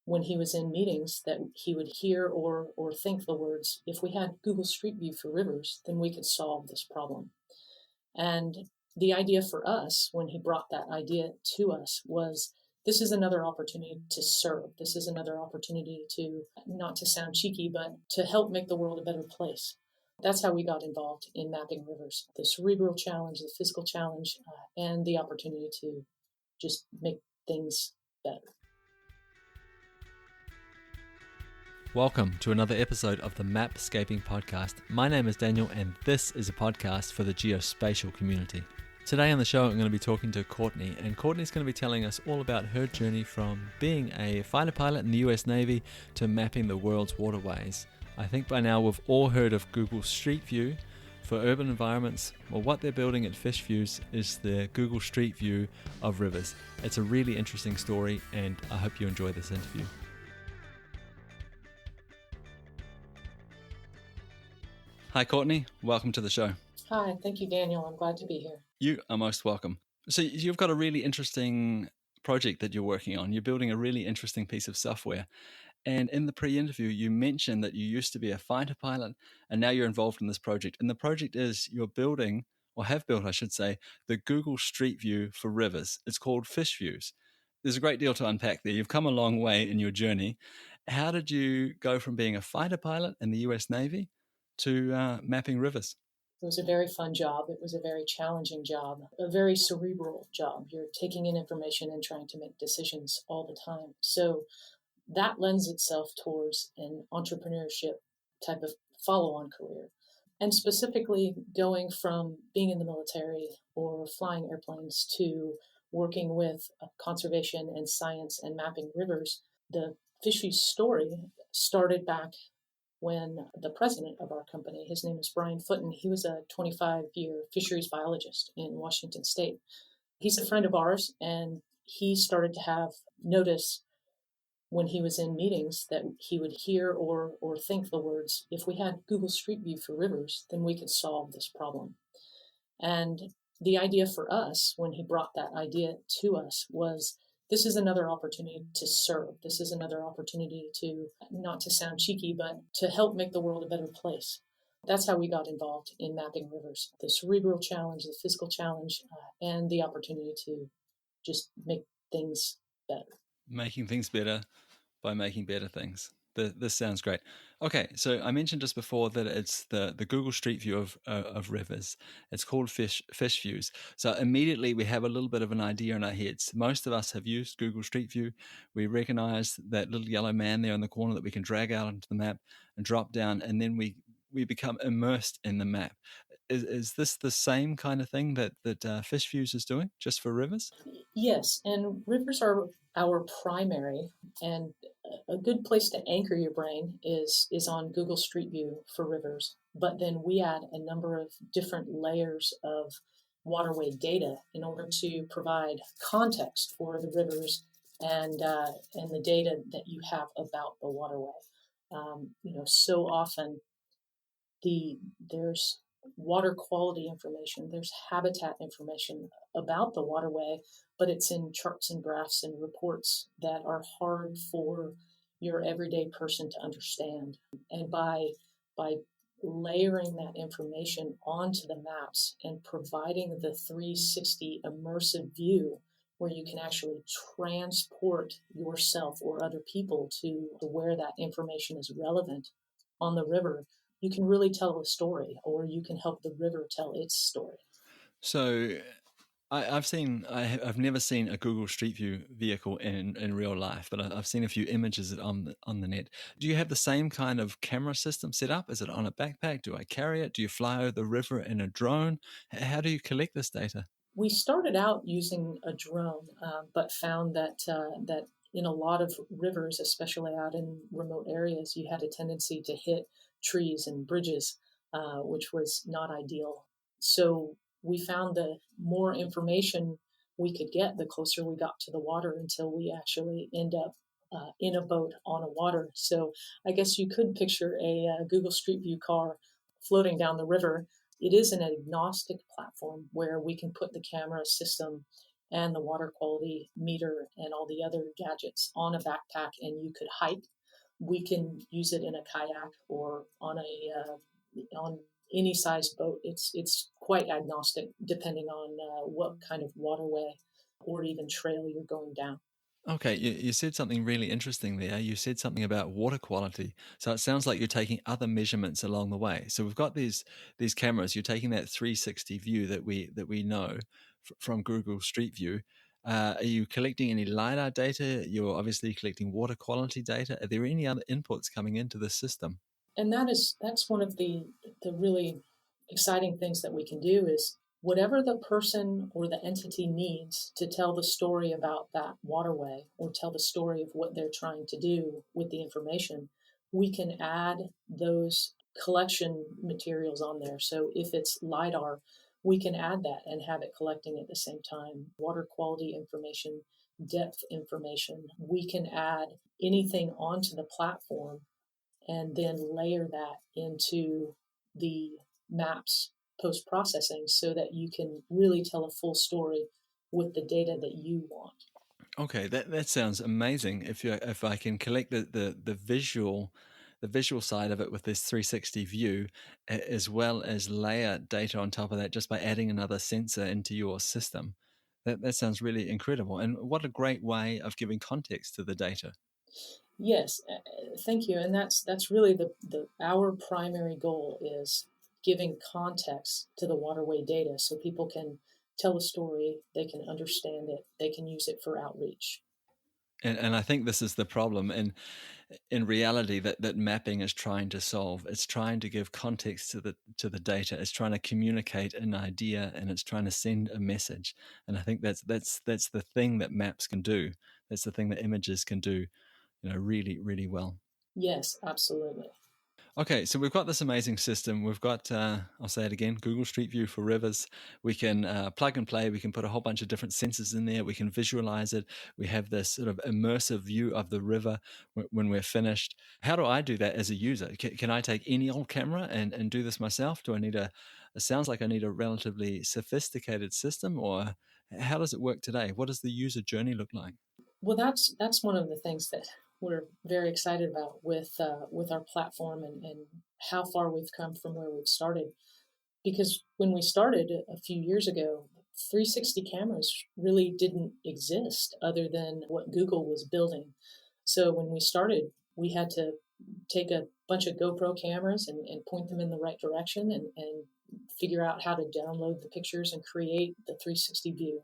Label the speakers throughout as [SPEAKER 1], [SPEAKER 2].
[SPEAKER 1] when he was in meetings that he would hear or think the words, if we had Google Street View for rivers, then we could solve this problem. And the idea for us, when he brought that idea to us, was this is another opportunity to serve. This is another opportunity to, not to sound cheeky, but to help make the world a better place. That's how we got involved in mapping rivers. The cerebral challenge, the physical challenge, and the opportunity to just make things better.
[SPEAKER 2] Welcome to another episode of the Mapscaping Podcast. My name is Daniel and this is a podcast for the geospatial community. Today on the show I'm going to be talking to Courtney, and Courtney's going to be telling us all about her journey from being a fighter pilot in the US Navy to mapping the world's waterways. I think by now we've all heard of Google Street View for urban environments. Well, what they're building at Fish Views is the Google Street View of rivers. It's a really interesting story and I hope you enjoy this interview. Hi Courtney, welcome to the show.
[SPEAKER 1] Hi, thank you, Daniel. I'm glad to be here.
[SPEAKER 2] You are most welcome. So you've got a really interesting project that you're working on. You're building a really interesting piece of software. And in the pre-interview, you mentioned that you used to be a fighter pilot and now you're involved in this project. And the project is you're building, or have built, I should say, the Google Street View for rivers. It's called Fish Views. There's a great deal to unpack there. You've come a long way in your journey. How did you go from being a fighter pilot in the US Navy to mapping rivers?
[SPEAKER 1] It was a very fun job. It was a very challenging job, a very cerebral job. You're taking in information and trying to make decisions all the time. So that lends itself towards an entrepreneurship type of follow-on career. And specifically going from being in the military or flying airplanes to working with conservation and science and mapping rivers, the Fish View story started back when the president of our company, his name is Brian Footen, he was a 25-year fisheries biologist in Washington State. He's a friend of ours, and he started to have notice when he was in meetings that he would hear or think the words, if we had Google Street View for rivers, then we could solve this problem. And the idea for us, when he brought that idea to us, was this is another opportunity to serve. This is another opportunity to, not to sound cheeky, but to help make the world a better place. That's how we got involved in mapping rivers. The cerebral challenge, the physical challenge, and the opportunity to just make things better.
[SPEAKER 2] Making things better by making better things. This sounds great. Okay, so I mentioned just before that it's the Google Street View of rivers. It's called Fish Views. So immediately we have a little bit of an idea in our heads. Most of us have used Google Street View. We recognize that little yellow man there in the corner that we can drag out onto the map and drop down, and then we become immersed in the map. Is this the same kind of thing that Fish Views is doing, just for rivers?
[SPEAKER 1] Yes, and rivers are our primary, and a good place to anchor your brain is on Google Street View for rivers. But then we add a number of different layers of waterway data in order to provide context for the rivers and the data that you have about the waterway. So often there's water quality information, there's habitat information about the waterway, but it's in charts and graphs and reports that are hard for your everyday person to understand. And by layering that information onto the maps and providing the 360 immersive view where you can actually transport yourself or other people to where that information is relevant on the river, you can really tell a story, or you can help the river tell its story.
[SPEAKER 2] So I've never seen a Google Street View vehicle in real life, but I've seen a few images on the net. Do you have the same kind of camera system set up? Is it on a backpack? Do I carry it? Do you fly over the river in a drone? How do you collect this data?
[SPEAKER 1] We started out using a drone, but found that in a lot of rivers, especially out in remote areas, you had a tendency to hit trees and bridges, which was not ideal. So we found the more information we could get, the closer we got to the water until we actually end up in a boat on a water. So I guess you could picture a Google Street View car floating down the river. It is an agnostic platform where we can put the camera system and the water quality meter and all the other gadgets on a backpack, and you could hike. We can use it in a kayak or on any size boat. It's quite agnostic depending on what kind of waterway or even trail you're going down.
[SPEAKER 2] Okay, you said something really interesting there. You said something about water quality. So it sounds like you're taking other measurements along the way. So we've got these cameras. You're taking that 360 view that we know from Google Street View. Are you collecting any lidar data? You're obviously collecting water quality data. Are there any other inputs coming into the system?
[SPEAKER 1] And that's one of the really exciting things that we can do is whatever the person or the entity needs to tell the story about that waterway or tell the story of what they're trying to do with the information, we can add those collection materials on there. So if it's lidar, we can add that and have it collecting at the same time water quality information, depth information. We can add anything onto the platform and then layer that into the maps post processing so that you can really tell a full story with the data that you want.
[SPEAKER 2] Okay, that sounds amazing. If I can collect the visual side of it with this 360 view, as well as layer data on top of that, just by adding another sensor into your system, that sounds really incredible. And what a great way of giving context to the data.
[SPEAKER 1] Yes, thank you. And that's really the our primary goal is giving context to the waterway data so people can tell a story, they can understand it, they can use it for outreach.
[SPEAKER 2] And I think this is the problem in reality that mapping is trying to solve. It's trying to give context to the data. It's trying to communicate an idea, and it's trying to send a message. And I think that's the thing that maps can do. That's the thing that images can do, really, really well.
[SPEAKER 1] Yes, absolutely.
[SPEAKER 2] Okay, so we've got this amazing system. We've got, I'll say it again, Google Street View for rivers. We can plug and play. We can put a whole bunch of different sensors in there. We can visualize it. We have this sort of immersive view of the river when we're finished. How do I do that as a user? Can I take any old camera and do this myself? Do I need it sounds like I need a relatively sophisticated system, or how does it work today? What does the user journey look like?
[SPEAKER 1] Well, that's one of the things that we're very excited about with our platform and how far we've come from where we've started. Because when we started a few years ago, 360 cameras really didn't exist other than what Google was building. So when we started, we had to take a bunch of GoPro cameras and point them in the right direction and figure out how to download the pictures and create the 360 view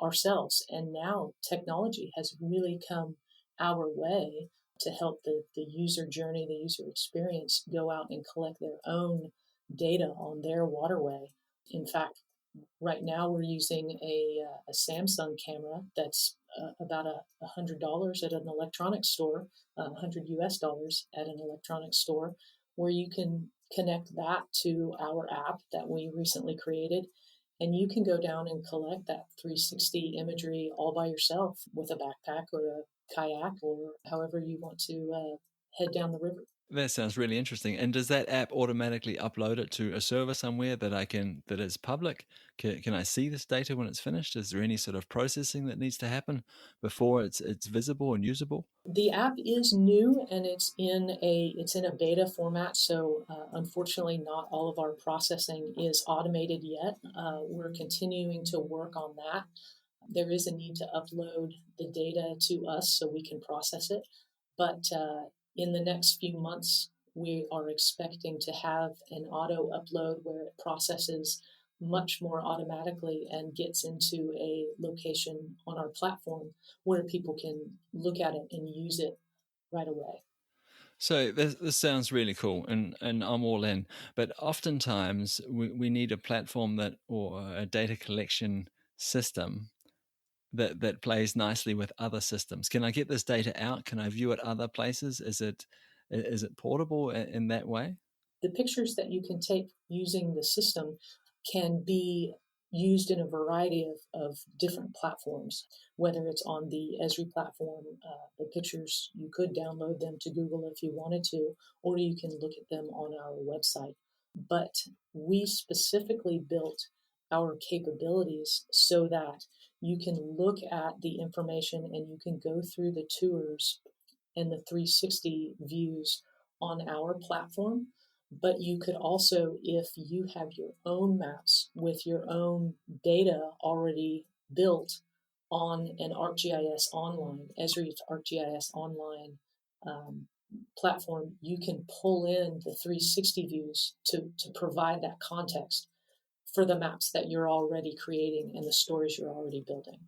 [SPEAKER 1] ourselves. And now technology has really come our way to help the user journey, the user experience go out and collect their own data on their waterway. In fact, right now we're using a Samsung camera that's about $100 at an electronics store, 100 US dollars at an electronics store, where you can connect that to our app that we recently created. And you can go down and collect that 360 imagery all by yourself with a backpack or a kayak or however you want to head down the river.
[SPEAKER 2] That sounds really interesting. And does that app automatically upload it to a server somewhere that is public? Can I see this data when it's finished? Is there any sort of processing that needs to happen before it's visible and usable?
[SPEAKER 1] The app is new and it's in a beta format, so unfortunately, not all of our processing is automated yet. We're continuing to work on that. There is a need to upload the data to us so we can process it, but in the next few months, we are expecting to have an auto upload where it processes much more automatically and gets into a location on our platform where people can look at it and use it right away.
[SPEAKER 2] So this sounds really cool, and I'm all in. But oftentimes we need a platform or a data collection system that plays nicely with other systems. Can I get this data out? Can I view it other places? Is it portable in that way?
[SPEAKER 1] The pictures that you can take using the system can be used in a variety of different platforms, whether it's on the Esri platform. The pictures, you could download them to Google if you wanted to, or you can look at them on our website. But we specifically built our capabilities so that you can look at the information and you can go through the tours and the 360 views on our platform. But you could also, if you have your own maps with your own data already built on an ArcGIS Online, Esri's ArcGIS Online um, platform, you can pull in the 360 views to provide that context for the maps that you're already creating and the stories you're already building.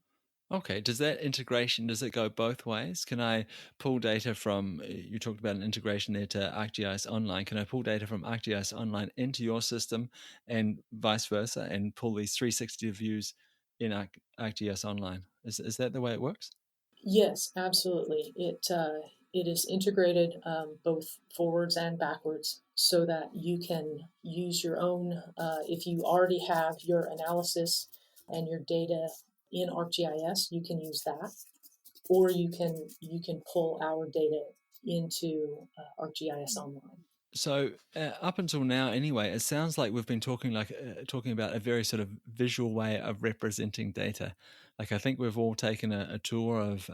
[SPEAKER 2] Okay, does that integration, does it go both ways? Can I pull data from, you talked about an integration there to ArcGIS Online, can I pull data from ArcGIS Online into your system and vice versa and pull these 360 views in ArcGIS Online? Is that the way it works?
[SPEAKER 1] Yes, absolutely. It is integrated both forwards and backwards, so that you can use your own. If you already have your analysis and your data in ArcGIS, you can use that, or you can pull our data into ArcGIS Online.
[SPEAKER 2] So up until now, anyway, it sounds like we've been talking about a very sort of visual way of representing data. Like I think we've all taken a tour of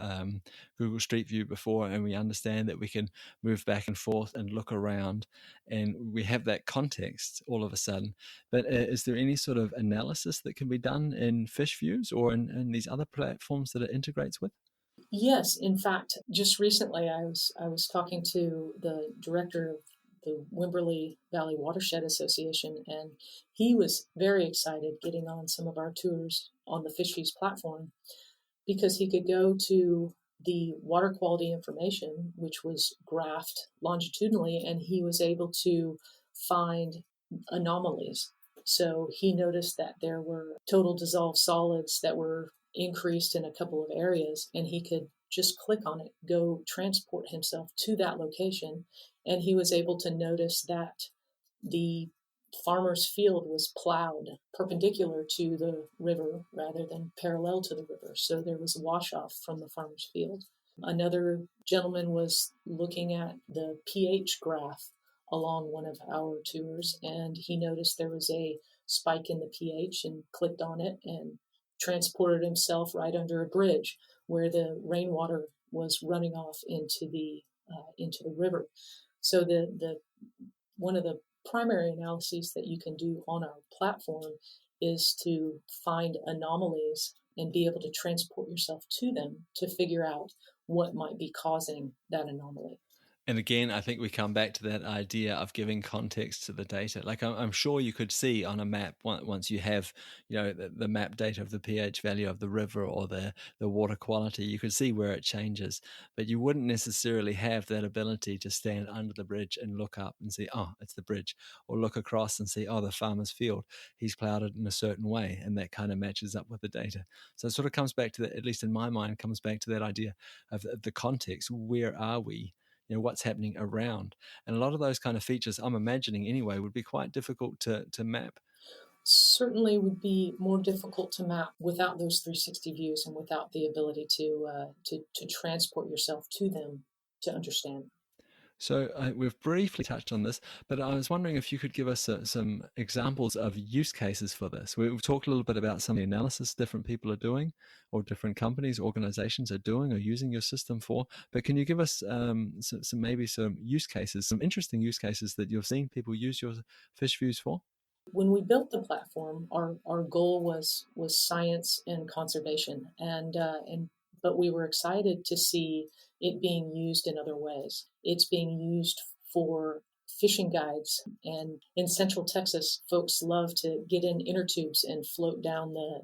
[SPEAKER 2] Google Street View before, and we understand that we can move back and forth and look around, and we have that context all of a sudden. But is there any sort of analysis that can be done in fish views or in these other platforms that it integrates with?
[SPEAKER 1] Yes, in fact, just recently I was talking to the director of the Wimberley Valley Watershed Association, and he was very excited getting on some of our tours on the Fish Views platform because he could go to the water quality information, which was graphed longitudinally, and he was able to find anomalies. So he noticed that there were total dissolved solids that were increased in a couple of areas, and he could just click on it, go transport himself to that location, and he was able to notice that the farmer's field was plowed perpendicular to the river rather than parallel to the river. So there was wash off from the farmer's field. Another gentleman was looking at the pH graph along one of our tours, and he noticed there was a spike in the pH and clicked on it and transported himself right under a bridge where the rainwater was running off into the river. So the one of the primary analyses that you can do on our platform is to find anomalies and be able to transport yourself to them to figure out what might be causing that anomaly.
[SPEAKER 2] And again, I think we come back to that idea of giving context to the data. Like I'm sure you could see on a map once you have, the map data of the pH value of the river or the water quality, you could see where it changes. But you wouldn't necessarily have that ability to stand under the bridge and look up and see, oh, it's the bridge, or look across and see, oh, the farmer's field, he's plowed it in a certain way, and that kind of matches up with the data. So it sort of comes back to that, at least in my mind, comes back to that idea of the context. Where are we? What's happening around, and a lot of those kind of features, I'm imagining anyway, would be quite difficult to map.
[SPEAKER 1] Certainly would be more difficult to map without those 360 views and without the ability to transport yourself to them to understand.
[SPEAKER 2] So we've briefly touched on this, but I was wondering if you could give us some examples of use cases for this. We've talked a little bit about some of the analysis different people are doing, or different companies, organizations are doing or using your system for. But can you give us some maybe some use cases, some interesting use cases that you've seen people use your fish views for?
[SPEAKER 1] When we built the platform, our goal was science and conservation, and but we were excited to see it being used in other ways. It's being used for fishing guides, and in Central Texas, folks love to get in inner tubes and float down the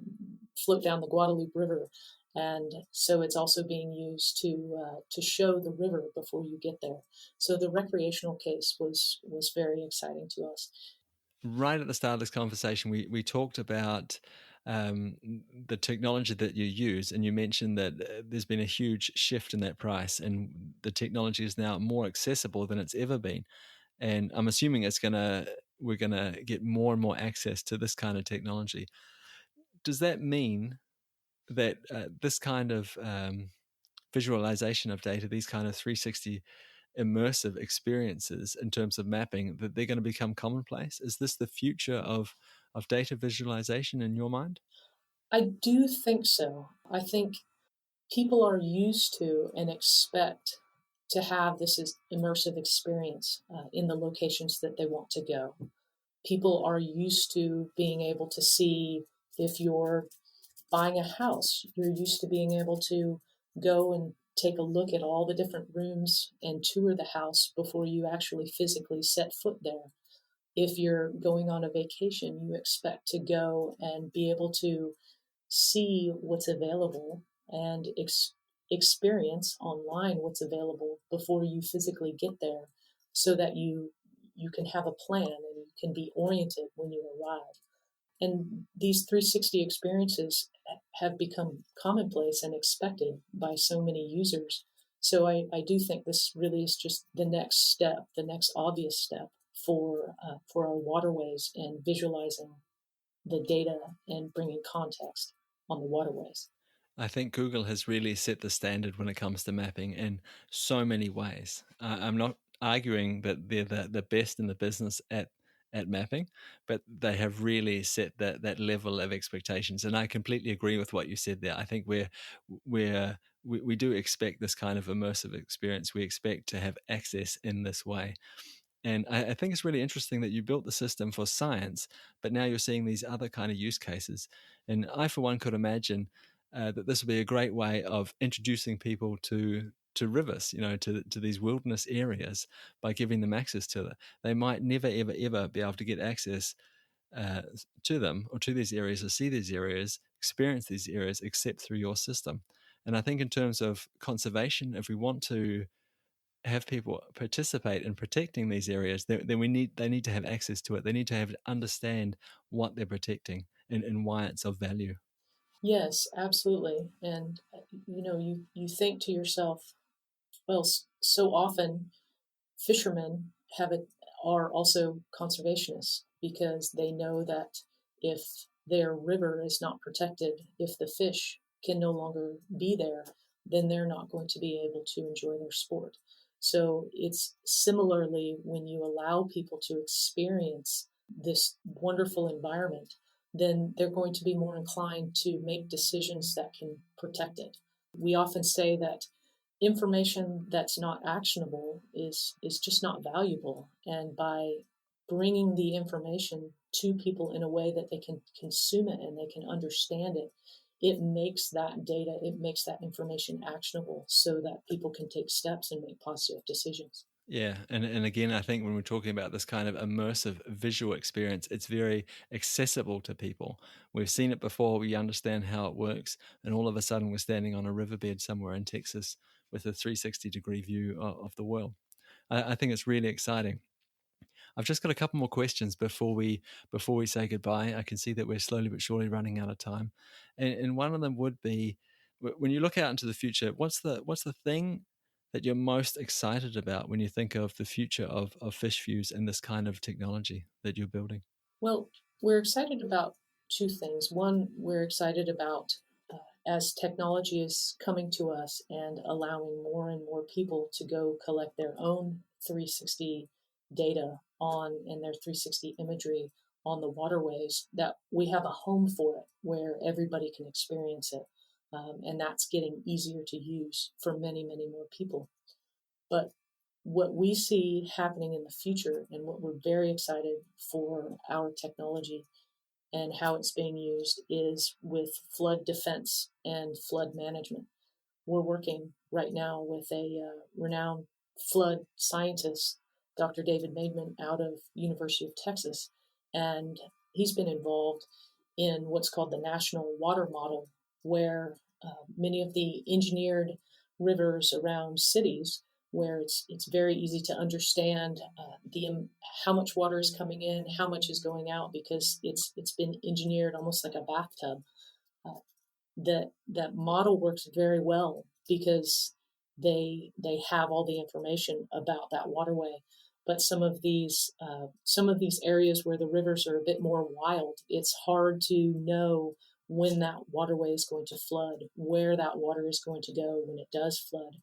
[SPEAKER 1] Guadalupe River. And so it's also being used to show the river before you get there. So the recreational case was very exciting to us.
[SPEAKER 2] Right at the start of this conversation, we talked about um, the technology that you use, and you mentioned that there's been a huge shift in that price, and the technology is now more accessible than it's ever been. And I'm assuming we're gonna get more and more access to this kind of technology. Does that mean that this kind of visualization of data, these kind of 360 immersive experiences in terms of mapping, that they're going to become commonplace? Is this the future of data visualization in your mind?
[SPEAKER 1] I do think so. I think people are used to and expect to have this immersive experience in the locations that they want to go. People are used to being able to see, if you're buying a house, you're used to being able to go and take a look at all the different rooms and tour the house before you actually physically set foot there. If you're going on a vacation, you expect to go and be able to see what's available and experience online what's available before you physically get there, so that you can have a plan and you can be oriented when you arrive. And these 360 experiences have become commonplace and expected by so many users. So I do think this really is just the next step, the next obvious step for our waterways and visualizing the data and bringing context on the waterways.
[SPEAKER 2] I think Google has really set the standard when it comes to mapping in so many ways. I'm not arguing that they're the best in the business at mapping, but they have really set that level of expectations. And I completely agree with what you said there. I think we do expect this kind of immersive experience. We expect to have access in this way. And I think it's really interesting that you built the system for science, but now you're seeing these other kind of use cases. And I, for one, could imagine that this would be a great way of introducing people to rivers, to these wilderness areas by giving them access to it. They might never, ever, ever be able to get access uh, to them or to these areas or see these areas, experience these areas, except through your system. And I think in terms of conservation, if we want to have people participate in protecting these areas, then they need to have access to it. They need to have understand what they're protecting and why it's of value.
[SPEAKER 1] Yes, absolutely. And you think to yourself, well, so often fishermen have it are also conservationists, because they know that if their river is not protected, if the fish can no longer be there, then they're not going to be able to enjoy their sport. So it's similarly, when you allow people to experience this wonderful environment, then they're going to be more inclined to make decisions that can protect it. We often say that information that's not actionable is just not valuable, and by bringing the information to people in a way that they can consume it and they can understand it, it makes that data, it makes that information actionable, so that people can take steps and make positive decisions.
[SPEAKER 2] Yeah, and again, I think when we're talking about this kind of immersive visual experience, it's very accessible to people. We've seen it before, we understand how it works, and all of a sudden we're standing on a riverbed somewhere in Texas with a 360-degree view of the world. I think it's really exciting. I've just got a couple more questions before we say goodbye. I can see that we're slowly but surely running out of time, and one of them would be, when you look out into the future, what's the thing that you're most excited about when you think of the future of fish views and this kind of technology that you're building?
[SPEAKER 1] Well, we're excited about two things. One, we're excited about as technology is coming to us and allowing more and more people to go collect their own 360 data on and their 360 imagery on the waterways, that we have a home for it where everybody can experience it. And that's getting easier to use for many, many more people. But what we see happening in the future, and what we're very excited for our technology and how it's being used, is with flood defense and flood management. We're working right now with a renowned flood scientist, Dr. David Maidman, out of University of Texas, and he's been involved in what's called the National Water Model, where many of the engineered rivers around cities, where it's very easy to understand how much water is coming in, how much is going out, because it's been engineered almost like a bathtub. Uh, that model works very well because they have all the information about that waterway. But some of these areas where the rivers are a bit more wild, it's hard to know when that waterway is going to flood, where that water is going to go when it does flood.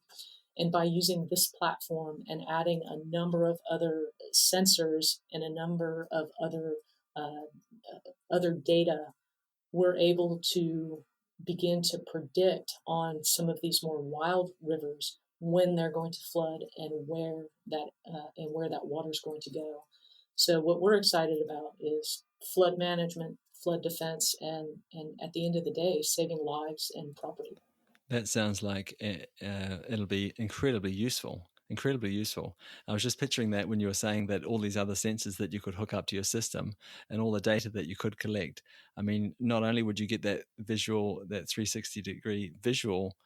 [SPEAKER 1] And by using this platform and adding a number of other sensors and a number of other other data, we're able to begin to predict on some of these more wild rivers when they're going to flood and where that water is going to go. So what we're excited about is flood management, flood defense, and at the end of the day, saving lives and property.
[SPEAKER 2] That sounds like it'll be incredibly useful. Incredibly useful. I was just picturing that when you were saying that all these other sensors that you could hook up to your system and all the data that you could collect. I mean, not only would you get that visual, that 360-degree visual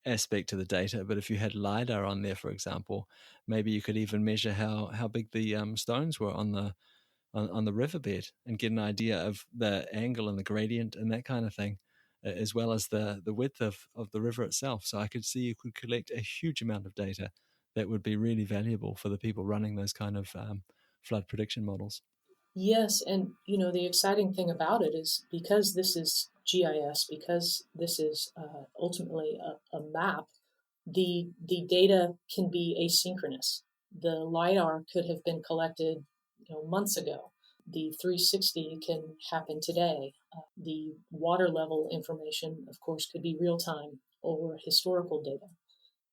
[SPEAKER 2] aspect to the data, but if you had LiDAR on there, for example, maybe you could even measure how big the stones were on the riverbed and get an idea of the angle and the gradient and that kind of thing, as well as the width of the river itself. So I could see you could collect a huge amount of data that would be really valuable for the people running those kind of flood prediction models.
[SPEAKER 1] Yes, and the exciting thing about it is because this is GIS, because this is ultimately a map, the data can be asynchronous. The LiDAR could have been collected months ago. The 360 can happen today. The water level information, of course, could be real time or historical data.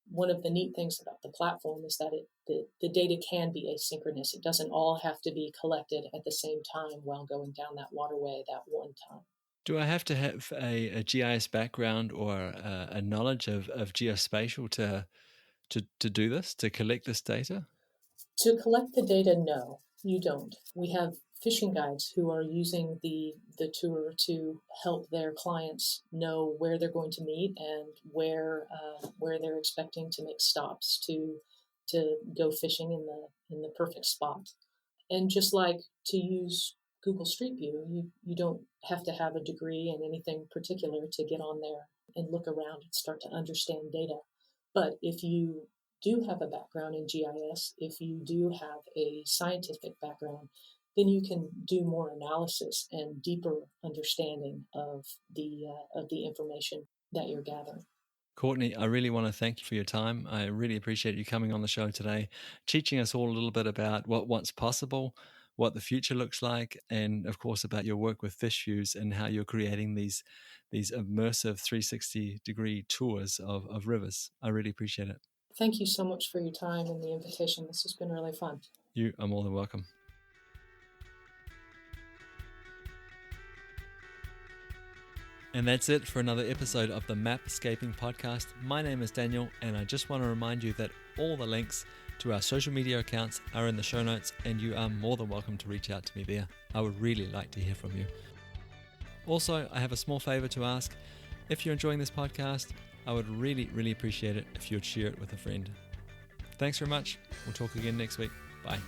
[SPEAKER 1] One of the neat things about the platform is that the data can be asynchronous. It doesn't all have to be collected at the same time while going down that waterway that one time.
[SPEAKER 2] Do I have to have a GIS background or a knowledge of geospatial to do this, to collect this data?
[SPEAKER 1] To collect the data, no, you don't. We have fishing guides who are using the tour to help their clients know where they're going to meet and where they're expecting to make stops to go fishing in the perfect spot. And just like to use Google Street View, you don't have to have a degree in anything particular to get on there and look around and start to understand data. But if you do have a background in GIS, if you do have a scientific background, then you can do more analysis and deeper understanding of the information that you're gathering.
[SPEAKER 2] Courtney, I really want to thank you for your time. I really appreciate you coming on the show today, teaching us all a little bit about what's possible, what the future looks like, and of course about your work with Fish Views and how you're creating these immersive 360-degree tours of rivers. I really appreciate it.
[SPEAKER 1] Thank you so much for your time and the invitation. This has been really fun.
[SPEAKER 2] You are more than welcome. And that's it for another episode of the Mapscaping podcast. My name is Daniel, and I just want to remind you that all the links to our social media accounts are in the show notes, and you are more than welcome to reach out to me there. I would really like to hear from you. Also, I have a small favor to ask. If you're enjoying this podcast, I would really, really appreciate it if you would share it with a friend. Thanks very much. We'll talk again next week. Bye.